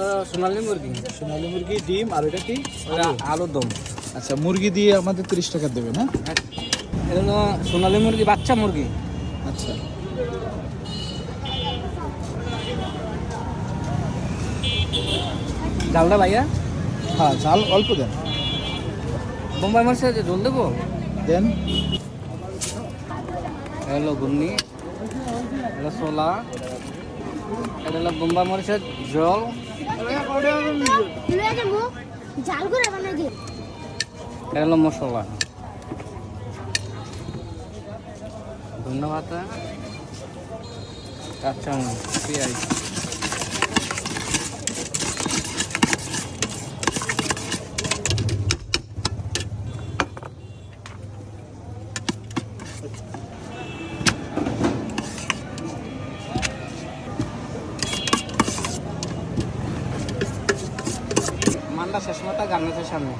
হলো সোনালী মুরগি, সোনালী মুরগি, ডিম, আর এটা কি? আলুর দম। আচ্ছা, মুরগি দিয়ে আমাদের 30 টাকা দেবেন, হ্যাঁ? এটা হলো সোনালী মুরগি, বাচ্চা মুরগি। আচ্ছা, ডালটা ভাইয়া হ্যাঁ, ঝাল অল্প দেন। বোম্বাই মরিচের ঝোল দেবো। দেন। এটা হলো ঘুগনি, এটা ছোলা, এটা হলো বোম্বাই মরিচের ঝোল, এটা হলো মশলা, ধন্যবাদ, কাঁচা পেঁয়াজ। মান্ডা শেষ মতো গান্নাতের সামনে।